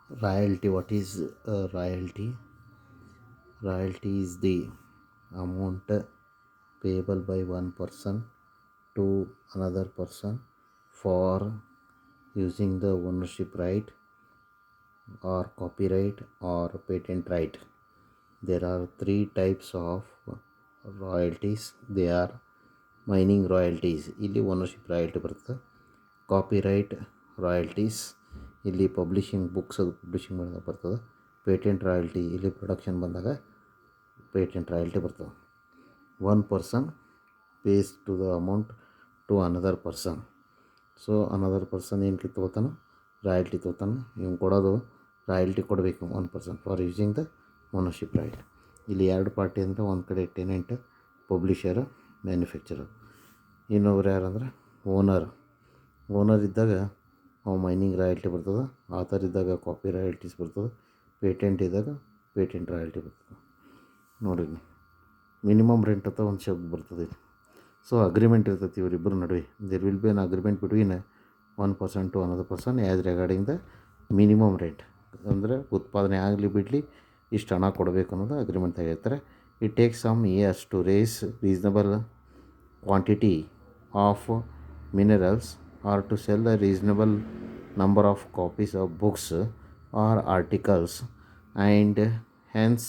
Royalty. What is royalty? Royalty is the amount payable by one person to another person for using the ownership right or copyright or patent right. There are three types of royalties. They are mining royalties, ಇಲ್ಲಿ ownership royalty ಬರ್ತದೆ. Copyright royalties, ಇಲ್ಲಿ publishing books ಅದು publishing ಮಾಡಿದಾಗ ಬರ್ತದೆ. Patent royalty, ಇಲ್ಲಿ production ಬಂದಾಗ patent royalty ಬರ್ತದೆ. One person pays to the amount to another person. So another person ಏನು ತೊಗೋತಾನೆ, ರಾಯಲ್ಟಿ ತೊಗೋತಾನೆ. ಇವ್ನು ಕೊಡೋದು ರಾಯಲ್ಟಿ ಕೊಡಬೇಕು one person for using the ownership right. ಇಲ್ಲಿ ಎರಡು ಪಾರ್ಟಿ ಅಂದರೆ ಒಂದು ಕಡೆ ಟೆನೆಂಟ್, ಪಬ್ಲಿಷರ್, ಮ್ಯಾನುಫ್ಯಾಕ್ಚರರ್. ಇನ್ನೊಬ್ರು ಯಾರಂದ್ರೆ ಓನರ್ ಇದ್ದಾಗ ಅವು ಮೈನಿಂಗ್ ರಾಯಲ್ಟಿ ಬರ್ತದೆ. ಆಥರ್ ಇದ್ದಾಗ ಕಾಪಿ ರಾಯಲ್ಟೀಸ್ ಬರ್ತದೆ. ಪೇಟೆಂಟ್ ಇದ್ದಾಗ ಪೇಟೆಂಟ್ ರಾಯಲ್ಟಿ ಬರ್ತದೆ. ನೋಡಿರಿ, ಮಿನಿಮಮ್ ರೆಂಟ್ ಅಂತ ಒಂದು ಶಬ್ದ ಬರ್ತದೆ. ಸೊ ಅಗ್ರಿಮೆಂಟ್ ಇರ್ತೈತಿ ಇವರಿಬ್ಬರ ನಡುವೆ. There will be an agreement between one person to another person as regarding the minimum rent. ಅಂದರೆ ಉತ್ಪಾದನೆ ಆಗಲಿ ಬಿಡಲಿ ಇಷ್ಟು ಹಣ ಕೊಡಬೇಕು ಅನ್ನೋದು ಅಗ್ರಿಮೆಂಟ್ ಆಗಿರ್ತಾರೆ. It takes some years to raise reasonable quantity of minerals or to sell a reasonable number of copies of books or articles, and hence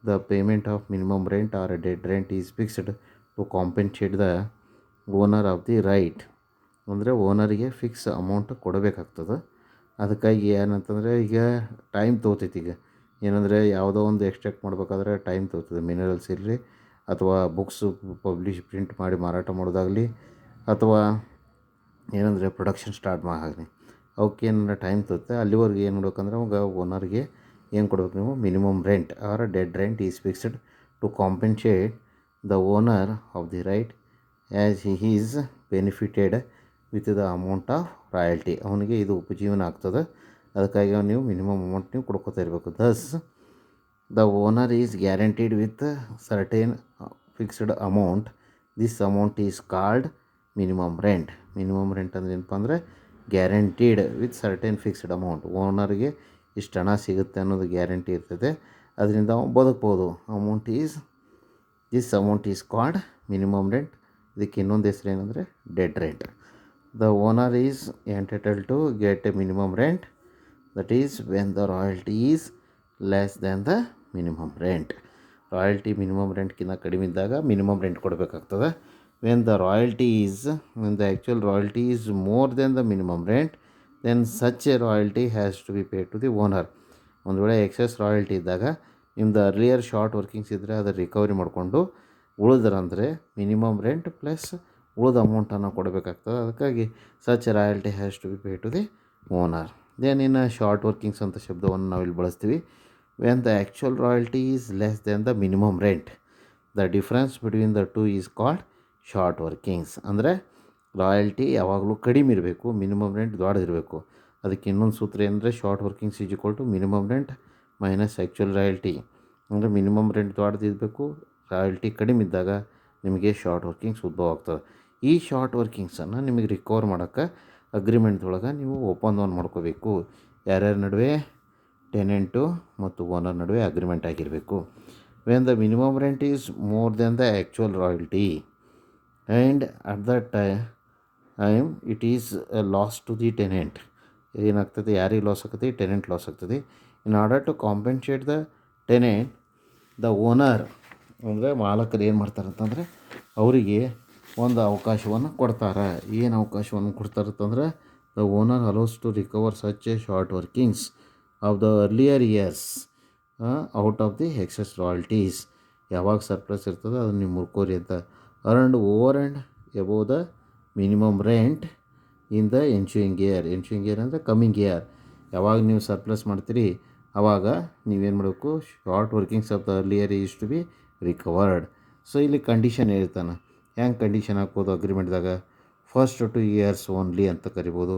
the payment of minimum rent or a dead rent is fixed to compensate the owner of the right. ಅಂದರೆ ಓನರಿಗೆ fix amount ಕೊಡಬೇಕಾಗ್ತದೆ. ಅದಕ್ಕಾಗಿ ಏನಂತಂದರೆ ಈಗ time ತೊಗೋತೈತಿ. ಈಗ ಏನಂದರೆ ಯಾವುದೋ ಒಂದು extract ಮಾಡಬೇಕಾದ್ರೆ ಟೈಮ್ ತೊಗೋತದೆ. ಮಿನರಲ್ಸ್ ಇರಲಿ ಅಥವಾ ಬುಕ್ಸು ಪ್ರಿಂಟ್ ಮಾಡಿ ಮಾರಾಟ ಮಾಡೋದಾಗಲಿ ಅಥವಾ ಏನಂದರೆ ಪ್ರೊಡಕ್ಷನ್ ಸ್ಟಾರ್ಟ್ ಆಗಲಿ, ಅವಕ್ಕೆ ಏನಾರ ಟೈಮ್ ತೊಗುತ್ತೆ. ಅಲ್ಲಿವರೆಗೆ ಏನು ಮಾಡ್ಬೇಕಂದ್ರೆ ಅವಾಗ ಓನರ್ಗೆ ಏನು ಕೊಡ್ಬೇಕು ನೀವು, minimum rent or dead rent is fixed to compensate the owner of the right as he is benefited with the amount of royalty. ಅವನಿಗೆ ಇದು ಉಪಜೀವನ ಆಗ್ತದೆ. ಅದಕ್ಕಾಗಿ ನೀವು ಮಿನಿಮಮ್ ಅಮೌಂಟ್ ನೀವು ಕೊಡ್ಕೋತಾ ಇರಬೇಕು. ದಸ್ the owner is guaranteed with certain fixed amount. This amount is called minimum rent. Minimum rent ಅಂದರೆ ಏನಪ್ಪ ಅಂದರೆ guaranteed with certain fixed amount. ಓನರ್ಗೆ ಇಷ್ಟು ಹಣ ಸಿಗುತ್ತೆ ಅನ್ನೋದು ಗ್ಯಾರಂಟಿ ಇರ್ತದೆ. ಅದರಿಂದ ಅವನು ಬದುಕ್ಬೋದು. This amount is called minimum rent. ಇದಕ್ಕೆ ಇನ್ನೊಂದು ಹೆಸರು ಏನಂದರೆ dead rent. The owner is entitle to get a minimum rent, that is when the royalty is less than the minimum rent. Royalty minimum ರೆಂಟ್ಗಿಂತ ಕಡಿಮೆ ಇದ್ದಾಗ ಮಿನಿಮಮ್ ರೆಂಟ್ ಕೊಡಬೇಕಾಗ್ತದೆ. When the actual royalty is more than the minimum rent, then such a royalty has to be paid to the owner. ಒಂದು ವೇಳೆ excess royalty ಇದ್ದಾಗ ನಿಮ್ದು earlier short workings ಇದ್ದರೆ ಅದು ರಿಕವರಿ ಮಾಡಿಕೊಂಡು ಉಳಿದ್ರಂದರೆ ಮಿನಿಮಮ್ ರೆಂಟ್ ಪ್ಲಸ್ ಉಳಿದ ಅಮೌಂಟನ್ನು ಕೊಡಬೇಕಾಗ್ತದೆ. ಅದಕ್ಕಾಗಿ such royalty has to be paid to the owner. Then ಇನ್ನು ಶಾರ್ಟ್ ವರ್ಕಿಂಗ್ಸ್ ಅಂತ ಶಬ್ದವನ್ನು ನಾವಿಲ್ಲಿ ಬಳಸ್ತೀವಿ. When the actual royalty is less than the minimum rent, the difference between the two is called short workings. ಅಂದರೆ royalty ಯಾವಾಗಲೂ ಕಡಿಮೆ ಇರಬೇಕು, minimum rent ದೊಡ್ಡದಿರಬೇಕು. ಅದಕ್ಕೆ ಇನ್ನೊಂದು ಸೂತ್ರ ಏನಂದರೆ short workings is equal to minimum rent minus actual royalty. ಅಂದರೆ minimum rent ದೊಡ್ಡದಿರಬೇಕು, ರಾಯಲ್ಟಿ ಕಡಿಮೆ ಇದ್ದಾಗ ನಿಮಗೆ ಶಾರ್ಟ್ ವರ್ಕಿಂಗ್ಸ್ ಉದ್ಭವ ಆಗ್ತದೆ. ಈ ಶಾರ್ಟ್ ವರ್ಕಿಂಗ್ಸನ್ನು ನಿಮಗೆ ರಿಕವರ್ ಮಾಡೋಕ್ಕೆ ಅಗ್ರಿಮೆಂಟ್ದೊಳಗೆ ನೀವು ಒಪ್ಪಂದವನ್ನು ಮಾಡ್ಕೋಬೇಕು. ಯಾರ್ಯಾರ ನಡುವೆ, ಟೆನೆಂಟು ಮತ್ತು ಓನರ್ ನಡುವೆ ಅಗ್ರಿಮೆಂಟ್ ಆಗಿರಬೇಕು. When the minimum rent is more than the actual royalty and at the time it is loss to the tenant. ಏನಾಗ್ತದೆ, ಯಾರಿಗೆ ಲಾಸ್ ಆಗ್ತದೆ, ಟೆನೆಂಟ್ ಲಾಸ್ ಆಗ್ತದೆ. In order to compensate the tenant, the owner ಅಂದರೆ ಮಾಲಕರು ಏನು ಮಾಡ್ತಾರೆ ಅಂತಂದರೆ ಅವರಿಗೆ ಒಂದು ಅವಕಾಶವನ್ನು ಕೊಡ್ತಾರೆ. ಏನು ಅವಕಾಶವನ್ನು ಕೊಡ್ತಾರಂತಂದ್ರೆ the owner allows to recover such a short workings of the earlier years out of the excess royalties. ಯಾವಾಗ ಸರ್ಪ್ಲಸ್ ಇರ್ತದೆ ಅದನ್ನು ನೀವು ಮುರ್ಕೋರಿ ಅಂತ. Earned over and above the minimum rent in the ensuing year. Ensuing year ಅಂದರೆ coming year. ಯಾವಾಗ ನೀವು surplus ಮಾಡ್ತೀರಿ ಆವಾಗ ನೀವೇನು ಮಾಡಬೇಕು, short workings of the earlier is to be recovered. So ಇಲ್ಲಿ ಕಂಡೀಷನ್ ಹೇಳ್ತಾನೆ. ಹೆಂಗೆ ಕಂಡೀಷನ್ ಹಾಕ್ಬೋದು ಅಗ್ರಿಮೆಂಟ್ದಾಗ, ಫಸ್ಟ್ 2 ಇಯರ್ಸ್ ಓನ್ಲಿ ಅಂತ ಕರಿಬೋದು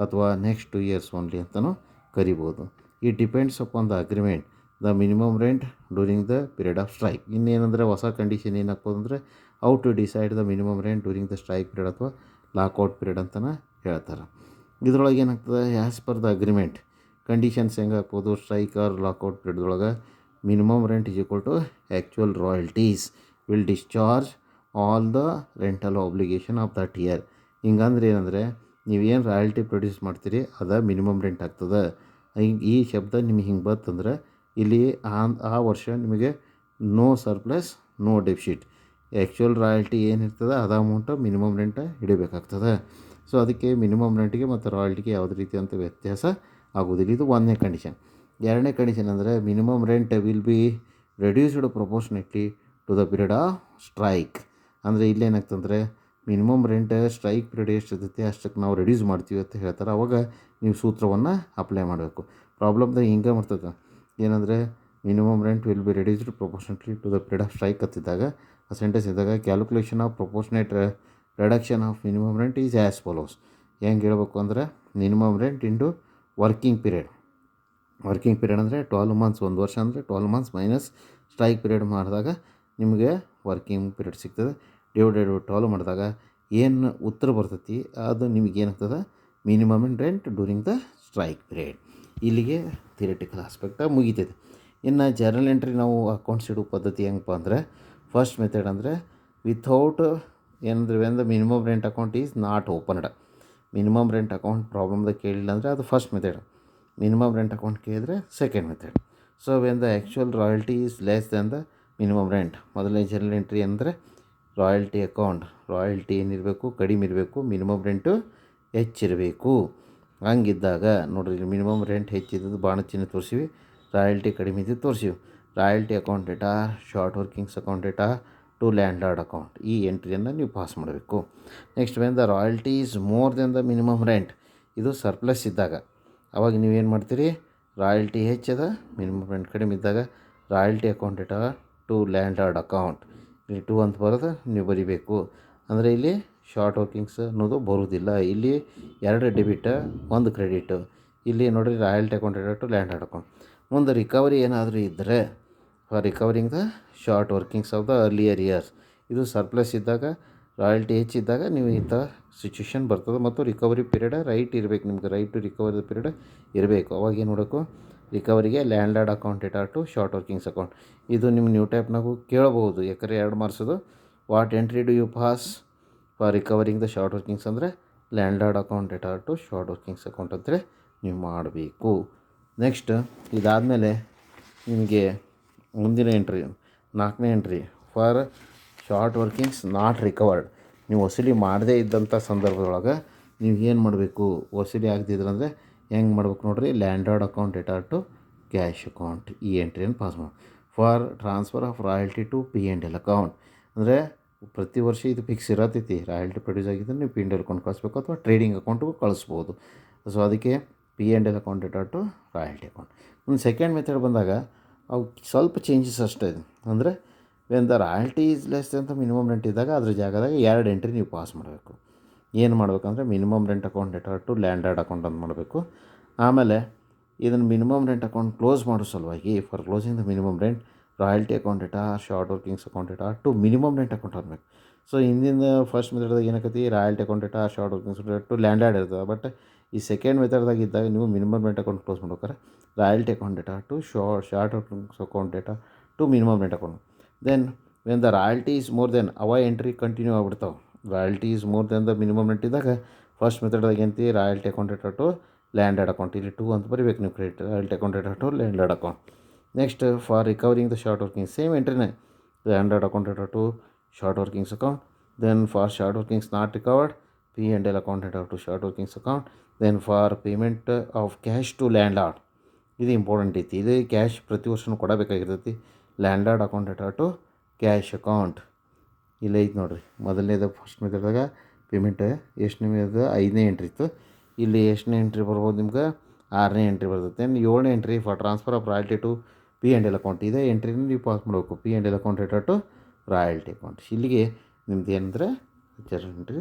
ಅಥವಾ ನೆಕ್ಸ್ಟ್ 2 ಇಯರ್ಸ್ ಓನ್ಲಿ ಅಂತಲೂ ಕರಿಬೋದು. It depends upon the agreement the minimum rent during the period of strike. ಇನ್ನೇನಂದರೆ ಹೊಸ ಕಂಡೀಷನ್ ಏನು ಹಾಕ್ಬೋದು ಅಂದರೆ how to decide the minimum rent during the strike period ಅಥವಾ ಲಾಕ್ಔಟ್ ಪೀರಿಯಡ್ ಅಂತಲೇ ಹೇಳ್ತಾರೆ. ಇದರೊಳಗೆ ಏನಾಗ್ತದೆ, as per the agreement conditions ಹೆಂಗೆ ಹಾಕ್ಬೋದು, ಸ್ಟ್ರೈಕ್ ಆರ್ ಲಾಕೌಟ್ ಪೀರಿಯಡ್ದೊಳಗೆ minimum rent is equal to actual royalties will discharge all the rental obligation of that year. ಹಿಂಗಂದ್ರೆ ಏನಂದರೆ ನೀವೇನು ರಾಯಲ್ಟಿ ಪ್ರೊಡ್ಯೂಸ್ ಮಾಡ್ತೀರಿ ಅದು ಮಿನಿಮಮ್ ರೆಂಟ್ ಆಗ್ತದೆ. ಈ ಶಬ್ದ ನಿಮಗೆ ಹಿಂಗೆ ಬರ್ತಂದ್ರೆ ಇಲ್ಲಿ ಆ ವರ್ಷ ನಿಮಗೆ no surplus no deficit. Actual royalty ಏನಿರ್ತದೆ ಅದು ಅಮೌಂಟು ಮಿನಿಮಮ್ ರೆಂಟ ಹಿಡಿಬೇಕಾಗ್ತದೆ. ಸೊ ಅದಕ್ಕೆ ಮಿನಿಮಮ್ ರೆಂಟಿಗೆ ಮತ್ತು ರಾಯಲ್ಟಿಗೆ ಯಾವುದೇ ರೀತಿಯಂಥ ವ್ಯತ್ಯಾಸ ಆಗೋದಿಲ್ಲ. ಇದು ಒಂದನೇ ಕಂಡೀಷನ್. ಎರಡನೇ ಕಂಡೀಷನ್ ಅಂದರೆ minimum rent will be reduced proportionately to the period of strike. ಅಂದರೆ ಇಲ್ಲೇನಾಗ್ತಂದರೆ ಮಿನಿಮಮ್ ರೆಂಟ್ ಸ್ಟ್ರೈಕ್ ಪೀರಿಯಡ್ ಎಷ್ಟಿರ್ತೈತಿ ಅಷ್ಟಕ್ಕೆ ನಾವು ರೆಡ್ಯೂಸ್ ಮಾಡ್ತೀವಿ ಅಂತ ಹೇಳ್ತಾರೆ. ಆವಾಗ ನೀವು ಸೂತ್ರವನ್ನು ಅಪ್ಲೈ ಮಾಡಬೇಕು. ಪ್ರಾಬ್ಲಮ್ದಾಗ ಹಿಂಗೆ ಮಾಡ್ತದೆ ಏನಂದರೆ minimum rent will be reduced proportionately to the period of strike ಅಂತಿದ್ದಾಗ ಆ ಸೆಂಟೆನ್ಸ್ ಇದ್ದಾಗ calculation of proportionate reduction of minimum rent is as follows. ಹೆಂಗೆ ಹೇಳ್ಬೇಕು ಅಂದರೆ minimum rent into working period ಅಂದರೆ 12 ಮಂತ್ಸ್, ಒಂದು ವರ್ಷ ಅಂದರೆ 12 ಮಂತ್ಸ್ ಮೈನಸ್ ಸ್ಟ್ರೈಕ್ ಪೀರಿಯಡ್ ಮಾಡಿದಾಗ ನಿಮಗೆ ವರ್ಕಿಂಗ್ ಪೀರಿಯಡ್ ಸಿಗ್ತದೆ. ಡಿವೈಡೆಡ್ 12 ಮಾಡಿದಾಗ ಏನು ಉತ್ತರ ಬರ್ತೈತಿ ಅದು ನಿಮಗೆ ಏನಾಗ್ತದೆ minimum rent during the strike period. ಇಲ್ಲಿಗೆ ಥಿಯರಿಟಿಕಲ್ ಆಸ್ಪೆಕ್ಟ ಮುಗಿತೈತೆ. ಇನ್ನು ಜರ್ನಲ್ ಎಂಟ್ರಿ ನಾವು ಅಕೌಂಟ್ಸ್ ಇಡೋ ಪದ್ಧತಿ ಹೆಂಗಪ್ಪ ಅಂದರೆ ಫಸ್ಟ್ ಮೆಥಡ್ ಅಂದರೆ ವಿಥೌಟ್ ಏನಂದ್ರೆ when the minimum rent account is not opened. Minimum rent account ಪ್ರಾಬ್ಲಮ್ದಾಗ ಕೇಳಿಲ್ಲ ಅಂದರೆ ಅದು first method. Minimum rent account ಕೇಳಿದರೆ second method. So when the actual royalty is less than the minimum rent. ಮೊದಲನೇ journal entry ಅಂದರೆ royalty account. Royalty ಏನಿರಬೇಕು ಕಡಿಮೆ ಇರಬೇಕು, ಮಿನಿಮಮ್ ರೆಂಟು ಹೆಚ್ಚಿರಬೇಕು. ಹಂಗಿದ್ದಾಗ ನೋಡಿರಿ ಮಿನಿಮಮ್ ರೆಂಟ್ ಹೆಚ್ಚಿದ್ದು ಬಾಣ ಚಿಹ್ನೆ ತೋರಿಸಿವಿ, ರಾಯಲ್ಟಿ ಕಡಿಮೆ ಇದ್ದು ತೋರಿಸಿವಿ. Royalty account data, short workings account data to landlord account, ಈ ಎಂಟ್ರಿಯನ್ನು ನೀವು ಪಾಸ್ ಮಾಡಬೇಕು. Next when the royalty is more than the minimum rent, ಇದು ಸರ್ಪ್ಲಸ್ ಇದ್ದಾಗ ಅವಾಗ ನೀವೇನು ಮಾಡ್ತೀರಿ, ರಾಯಲ್ಟಿ ಹೆಚ್ಚದ ಮಿನಿಮಮ್ ರೆಂಟ್ ಕಡಿಮೆ ಇದ್ದಾಗ royalty account data to landlord account, ಇಲ್ಲಿ 2 ಅಂತ ಬರೋದು ನೀವು ಬರಿಬೇಕು. ಅಂದರೆ ಇಲ್ಲಿ ಶಾರ್ಟ್ ವರ್ಕಿಂಗ್ಸ್ ಅನ್ನೋದು ಬರುವುದಿಲ್ಲ. ಇಲ್ಲಿ 2 ಡೆಬಿಟ್ 1 ಕ್ರೆಡಿಟ್. ಇಲ್ಲಿ ನೋಡಿರಿ royalty account data to landlord account. ಮುಂದೆ ರಿಕವರಿ ಏನಾದರೂ ಇದ್ದರೆ for recovering the short workings of the earlier years, ಇದು ಸರ್ಪ್ಲಸ್ ಇದ್ದಾಗ ರಾಯಲ್ಟಿ ಹೆಚ್ಚಿದ್ದಾಗ ನೀವು ಇಂಥ ಸಿಚುವೇಷನ್ ಬರ್ತದೆ. ಮತ್ತು ರಿಕವರಿ ಪೀರಿಯಡ್ ರೈಟ್ ಇರಬೇಕು, ನಿಮ್ಗೆ ರೈಟ್ ಟು ರಿಕವರಿ ಪೀರಿಯಡ್ ಇರಬೇಕು. ಅವಾಗ ಏನು ನೋಡಬೇಕು, ರಿಕವರಿಗೆ landlord account data to short workings account. ಇದು ನಿಮ್ಮ ನ್ಯೂ ಟೈಪ್ನಾಗೂ ಕೇಳಬಹುದು, ಯಾಕಂದರೆ 2 ಮಾರ್ಕ್ಸದು. What entry do you pass for recovering the short workings ಅಂದರೆ landlord account data to short workings account ಅಂತೇಳಿ ನೀವು ಮಾಡಬೇಕು. ನೆಕ್ಸ್ಟ್ ಇದಾದಮೇಲೆ ನಿಮಗೆ ಮುಂದಿನ ಎಂಟ್ರಿ 4ನೇ entry for short workings not recovered. ನೀವು ವಸೂಲಿ ಮಾಡದೇ ಇದ್ದಂಥ ಸಂದರ್ಭದೊಳಗೆ ನೀವು ಏನು ಮಾಡಬೇಕು, ವಸೂಲಿ ಆಗದಿದ್ರಂದರೆ ಹೆಂಗೆ ಮಾಡ್ಬೇಕು ನೋಡಿರಿ, landlord account data to cash account, ಈ ಎಂಟ್ರಿಯನ್ನು ಪಾಸ್ ಮಾಡಿ. For transfer of royalty to P&L account, ಅಂದರೆ ಪ್ರತಿ ವರ್ಷ ಇದು ಫಿಕ್ಸ್ ಇರತೈತಿ. ರಾಯಲ್ಟಿ ಪ್ರೊಡ್ಯೂಸ್ ಆಗಿದ್ದರೆ ನೀವು P&L ಅಕೌಂಟ್ ಕಳಿಸ್ಬೇಕು ಅಥವಾ ಟ್ರೇಡಿಂಗ್ ಅಕೌಂಟ್ಗೂ ಕಳಿಸ್ಬೋದು. ಸೊ ಅದಕ್ಕೆ P&L account data to royalty account. ಒಂದು ಸೆಕೆಂಡ್ ಮೆಥಡ್ ಬಂದಾಗ ಅವು ಸ್ವಲ್ಪ ಚೇಂಜಸ್ ಅಷ್ಟೇ ಇದೆ. ಅಂದರೆ when the royalty is less ಅಂತ ಮಿನಿಮಮ್ ರೆಂಟ್ ಇದ್ದಾಗ ಅದ್ರ ಜಾಗದಾಗ 2 ಎಂಟ್ರಿ ನೀವು ಪಾಸ್ ಮಾಡಬೇಕು. ಏನು ಮಾಡಬೇಕಂದ್ರೆ minimum rent account data to landlord account ಅಂತ ಮಾಡಬೇಕು. ಆಮೇಲೆ ಇದನ್ನು ಮಿನಿಮಮ್ ರೆಂಟ್ ಅಕೌಂಟ್ ಕ್ಲೋಸ್ ಮಾಡೋ ಸಲುವಾಗಿ for closing the minimum rent royalty account data short workings account data to minimum rent account ಆಗಬೇಕು. ಸೊ ಹಿಂದಿನ ಫಸ್ಟ್ ಮೆಥಡ್ದಾಗ ಏನಾಕತಿ, royalty account data short workings data to landlord ಇರ್ತದೆ. But ಈ second ಮೆಥಡ್ದಾಗ ಇದ್ದಾಗ ನೀವು ಮಿನಿಮಮ್ ರೆಂಟ್ ಅಕೌಂಟ್ ಕ್ಲೋಸ್ ಮಾಡ್ಬೇಕಾರೆ royalty account data to short workings account data to minimum rent account. Then when the royalty is more than ಅವ entry continue ಆಗ್ಬಿಡ್ತಾವೆ. Royalty is more than the minimum rent ಇದ್ದಾಗ first ಮೆಥಡ್ದಾಗ ಏನಂತಿ, royalty account data to landlord account, ಇಲ್ಲಿ 2 ಅಂತ ಬರೀಬೇಕು ನೀವು credit, royalty account data to landlord account. Next for recovering the short working same ಎಂಟ್ರಿನೇ, landlord account data to short workings account. Then for short workings not recovered P&L account data to short workings account. Then for payment of cash to landlord, ಇದು important ಐತಿ, ಇದು cash ಪ್ರತಿ ವರ್ಷವೂ ಕೊಡಬೇಕಾಗಿರ್ತೈತಿ. Landlord account data to cash account ಇಲ್ಲ ಐತೆ ನೋಡಿರಿ. ಮೊದಲನೇದು ಫಸ್ಟ್ ಮೆಥಡ್ದಾಗ ಪೇಮೆಂಟ್ ಎಷ್ಟನೇ 5ನೇ ಎಂಟ್ರಿ ಇತ್ತು. ಇಲ್ಲಿ ಎಷ್ಟನೇ ಎಂಟ್ರಿ ಬರ್ಬೋದು ನಿಮ್ಗೆ, 6ನೇ ಎಂಟ್ರಿ ಬರ್ತೈತೆ. 7ನೇ entry for transfer of royalty to P&L account, ಇದೇ ಎಂಟ್ರಿನ ನೀವು ಪಾಸ್ ಮಾಡಬೇಕು. P&L account data to royalty account. ಇಲ್ಲಿಗೆ ನಿಮ್ದು ಏನಂದರೆ ಜರ್ನಲ್ ಎಂಟ್ರಿ